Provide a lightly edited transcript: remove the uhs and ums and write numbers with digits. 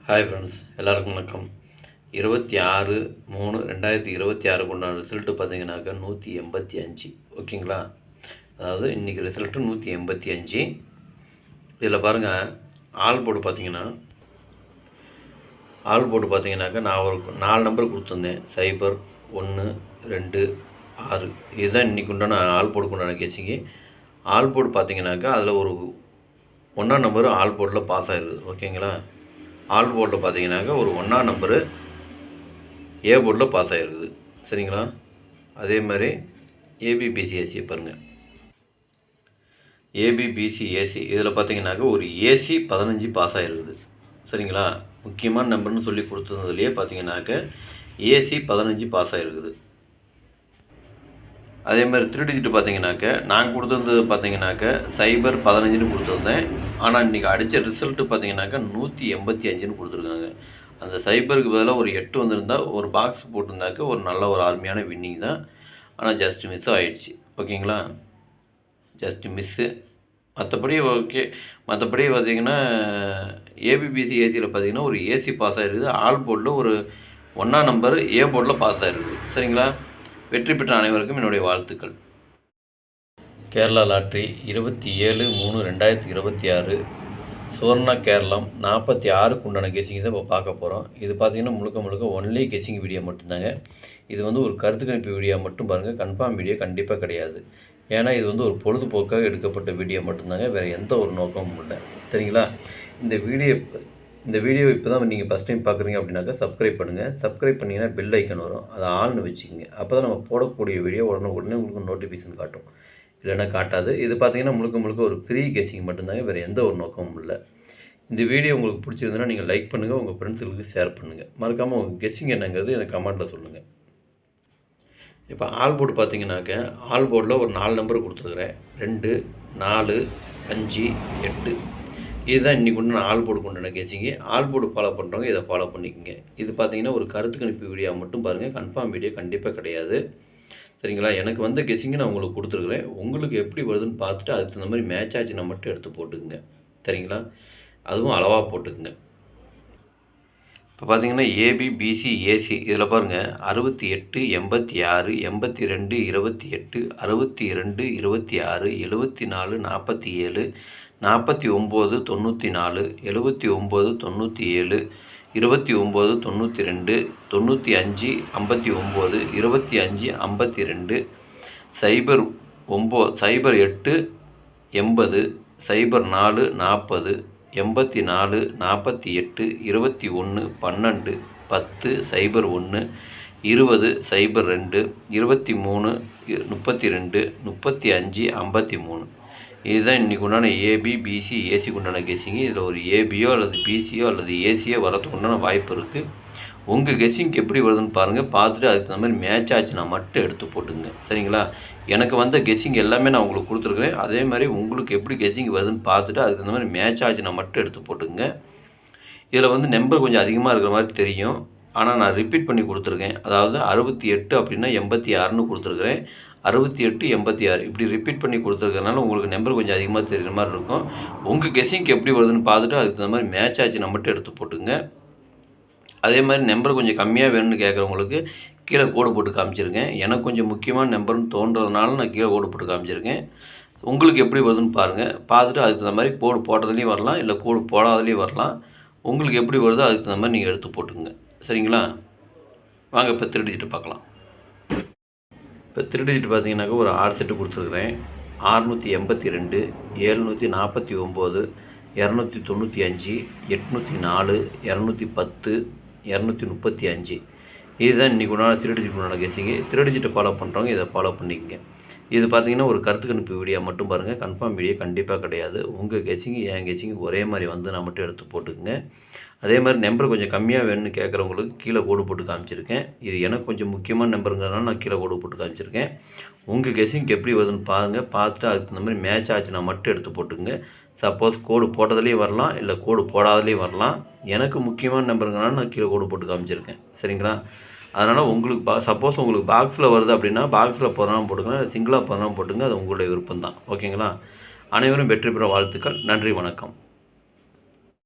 Hi friends, எல்லாருக்கும் வணக்கம். 26/3/2026 உண்டான ரிசல்ட்டு பார்த்தீங்கன்னாக்கா 185. ஓகேங்களா? அதாவது இன்றைக்கி ரிசல்ட்டு 185. இதில் பாருங்கள், ஆல் போர்டு பார்த்தீங்கன்னாக்கா நான் ஒரு 4 நம்பர் கொடுத்துருந்தேன். 0, 1, 2, 6. இதுதான் இன்றைக்கி உண்டான ஆல் போர்டுக்கு உண்டான கேசிங்கு. ஆல் போர்டு பார்த்தீங்கன்னாக்கா அதில் ஒரு 1ஆம் நம்பர் ஆல் போர்டில் பாஸ் ஆகிருக்குது. ஓகேங்களா? ஆல் போர்டில் பார்த்தீங்கன்னாக்கா ஒரு 1ஆம் நம்பரு ஏ போர்டில் பாஸ் ஆகிருக்குது. சரிங்களா? அதே மாதிரி ஏபிபிசிஏசி பாருங்கள். ஏபிபிசிஏசி இதில் பார்த்தீங்கன்னாக்கா ஒரு ஏசி 15 பாஸ் ஆகிருக்குது. சரிங்களா? முக்கியமான நம்பர்னு சொல்லி கொடுத்துருந்ததுலேயே பார்த்தீங்கன்னாக்கா ஏசி 15 பாஸ் ஆகிருக்குது. அதே மாதிரி 3 டிஜிட் பார்த்தீங்கன்னாக்கா நான் கொடுத்துருந்தது பார்த்தீங்கன்னாக்கா 015ன்னு கொடுத்துருந்தேன். ஆனால் இன்றைக்கி அடித்த ரிசல்ட்டு பார்த்தீங்கன்னாக்கா 185ன்னு கொடுத்துருக்காங்க. அந்த 0க்கு பதிலாக ஒரு 8 வந்திருந்தால் ஒரு பாக்ஸ் போட்டிருந்தாக்க ஒரு நல்ல ஒரு அருமையான வின்னிங் தான். ஆனால் ஜஸ்ட் மிஸ் ஆகிடுச்சு. ஓகேங்களா? Just miss. மற்றபடி ஓகே. மற்றபடி பார்த்தீங்கன்னா ஏபிபிசி ஏசியில் பார்த்தீங்கன்னா ஒரு ஏசி பாஸ் ஆகிருக்குது. ஆல் போர்டில் ஒரு 1ஆம் நம்பர் ஏ போர்டில் பாஸ் ஆகிருக்குது. சரிங்களா? வெற்றி பெற்ற அனைவருக்கும் என்னுடைய வாழ்த்துக்கள். கேரளா லாட்ரி 27/3/2026 சுவர்ணா கேரளம் 46க்கு உண்டான கெஸிங் தான் இப்போ பார்க்க போகிறோம். இது பார்த்திங்கன்னா முழுக்க ஒன்லி கெஸிங் வீடியோ மட்டும்தாங்க. இது ஒரு கருத்து கணிப்பு வீடியோ மட்டும் பாருங்கள். கன்ஃபார்ம் வீடியோ கண்டிப்பாக கிடையாது. ஏன்னா இது ஒரு பொழுதுபோக்காக எடுக்கப்பட்ட வீடியோ மட்டும்தாங்க. வேறு எந்த ஒரு நோக்கமும் இல்லை. சரிங்களா? இந்த வீடியோ இப்போ தான் நீங்கள் ஃபஸ்ட் டைம் பார்க்குறீங்க அப்படின்னாக்கா சப்ஸ்கிரைப் பண்ணுங்கள். சப்ஸ்கிரைப் பண்ணிங்கன்னா பெல் ஐக்கன் வரும், அதை ஆல்னு வச்சுக்கோங்க. அப்போ தான் நம்ம போடக்கூடிய வீடியோ உடனே உங்களுக்கு நோட்டிஃபிகேஷன் காட்டும். இல்லைன்னா காட்டாது. இது பார்த்தீங்கன்னா முழுக்க ஒரு ஃப்ரீ கெஸிங் மட்டும்தாங்க. வேறு எந்த ஒரு நோக்கமும் இல்லை. இந்த வீடியோ உங்களுக்கு பிடிச்சிருந்ததுன்னா நீங்கள் லைக் பண்ணுங்கள், உங்கள் ஃப்ரெண்ட்ஸுகளுக்கு ஷேர் பண்ணுங்கள். மறக்காமல் உங்கள் கெஸிங் என்னங்கிறது எனக்கு கமெண்ட்டில் சொல்லுங்கள். இப்போ ஆல் போர்டு பார்த்தீங்கன்னாக்கா ஆல் போர்டில் ஒரு 4 நம்பர் கொடுத்துருக்குறேன். 2, 4, 5, 8. இதுதான் இன்றைக்கி உண்டான ஆல் போர்டுக்கு உண்டான கெஸிங்கு. ஆல் போர்டு ஃபாலோ பண்ணுறவங்க இதை ஃபாலோ பண்ணிக்கோங்க. இது பார்த்தீங்கன்னா ஒரு கருத்து கணிப்பு வீடியோ மட்டும் பாருங்கள். கன்ஃபார்ம் வீடியோ கண்டிப்பாக கிடையாது. சரிங்களா? எனக்கு வந்த கெஸிங்கு நான் உங்களுக்கு கொடுத்துருக்குறேன். உங்களுக்கு எப்படி வருதுன்னு பார்த்துட்டு அதுக்கு தகுந்த மாதிரி மேட்ச் ஆச்சுன்னா மட்டும் எடுத்து போட்டுக்குங்க. சரிங்களா? அதுவும் அளவாக போட்டுக்குங்க. இப்போ பார்த்தீங்கன்னா ஏபிபிசி ஏசி இதில் பாருங்கள் 68, 86, 82, 28, 62, 26, 74, 47, 49, 94, 79, 97, 29, 92, 95, 59, 25, 52, 08, 80, 04, 40, 84, 48, 21, 12, 10, 01, 20, 02, 23, 32, 35, 53. இதுதான் இன்றைக்கி உண்டான ஏபிபிசி ஏசிக்கு உண்டான கெஸிங்கு. இதில் ஒரு ஏபியோ அல்லது பிசியோ அல்லது ஏசியோ வரதுக்கு உண்டான வாய்ப்பு இருக்குது. உங்கள் கெஸிங்க்கு எப்படி வருதுன்னு பாருங்கள். பார்த்துட்டு அதுக்கு தகுந்த மாதிரி மேட்ச் ஆச்சுன்னா மட்டும் எடுத்து போட்டுங்க. சரிங்களா? எனக்கு வந்த கெஸிங் எல்லாமே நான் உங்களுக்கு கொடுத்துருக்குறேன். அதே மாதிரி உங்களுக்கு எப்படி கெஸிங் வருதுன்னு பார்த்துட்டு அதுக்கு தகுந்த மாதிரி மேட்ச் ஆச்சுன்னா மட்டும் எடுத்து போட்டுங்க. இதில் நம்பர் கொஞ்சம் அதிகமாக இருக்கிற மாதிரி தெரியும். ஆனால் நான் ரிப்பீட் பண்ணி கொடுத்துருக்கேன். அதாவது 68 அப்படின்னா 86ன்னு கொடுத்துருக்குறேன். 68, 86 இப்படி ரிப்பீட் பண்ணி கொடுத்துருக்கறனால உங்களுக்கு நம்பர் கொஞ்சம் அதிகமாக தெரிகிற மாதிரி இருக்கும். உங்கள் கெஸிங்க்கு எப்படி வருதுன்னு பார்த்துட்டு அதுக்கு தகுந்த மாதிரி மேட்ச் ஆச்சுன்னா மட்டும் எடுத்து போட்டுங்க. அதே மாதிரி நம்பர் கொஞ்சம் கம்மியாக வேணும்னு கேட்குறவங்களுக்கு கீழே கோடு போட்டு காமிச்சிருக்கேன். எனக்கு கொஞ்சம் முக்கியமான நம்பர்னு தோன்றதுனால நான் கீழே கோடு போட்டு காமிச்சிருக்கேன். உங்களுக்கு எப்படி வருதுன்னு பாருங்கள். பார்த்துட்டு அதுக்கு தகுந்த மாதிரி கோடு போட்டதுலேயும் வரலாம், இல்லை கோடு போடாதலேயும் வரலாம். உங்களுக்கு எப்படி வருதோ அதுக்கு தகுந்த மாதிரி நீங்கள் எடுத்து போட்டுங்க. சரிங்களா? வாங்க இப்போ 3 டிஜிட் பார்க்கலாம். இப்போ 3 டிஜிட் பார்த்தீங்கன்னாக்கா ஒரு 6 செட்டு கொடுத்துருக்குறேன். 682, 749, 295, 804, 210, 235. இதுதான் இன்றைக்கி உண்டான 3 டிஜிட் உண்டான கெஸிங்கு. 3 டிஜிட்டை ஃபாலோ பண்ணுறவங்க இதை ஃபாலோ பண்ணிக்கங்க. இது பார்த்தீங்கன்னா ஒரு கருத்து கணிப்பு வீடியோ மட்டும் பாருங்கள். கன்ஃபார்ம் வீடியோ கண்டிப்பாக கிடையாது. உங்கள் கெஸிங்கு என் கெஸிங்கு ஒரே மாதிரி வந்து நான் மட்டும் எடுத்து போட்டுக்குங்க. அதே மாதிரி நம்பர் கொஞ்சம் கம்மியாக வேணும்னு கேட்குறவங்களுக்கு கீழே கோடு போட்டு காமிச்சிருக்கேன். இது எனக்கு கொஞ்சம் முக்கியமான நம்பருங்கிறதுனால நான் கீழே கோடு போட்டு காமிச்சிருக்கேன். உங்கள் கெஸிங்க்கு எப்படி வருதுன்னு பாருங்கள். பார்த்துட்டு அதுக்கு தகுந்த மாதிரி மேட்ச் ஆச்சுன்னா மட்டும் எடுத்து போட்டுங்க. சப்போஸ் கோடு போட்டதுலேயும் வரலாம், இல்லை கோடு போடாதலேயும் வரலாம். எனக்கு முக்கியமான நம்பருங்கனால நான் கீழே கோடு போட்டு காமிச்சிருக்கேன். சரிங்களா? அதனால் உங்களுக்கு சப்போஸ் உங்களுக்கு பாக்ஸில் வருது அப்படின்னா பாக்ஸில் போடுறோம் போட்டுங்க, சிங்கிளாக போடுறோம் போட்டுங்க. அது உங்களுடைய விருப்பம் தான். ஓகேங்களா? அனைவரும் வெற்றி பெற வாழ்த்துக்கள். நன்றி, வணக்கம்.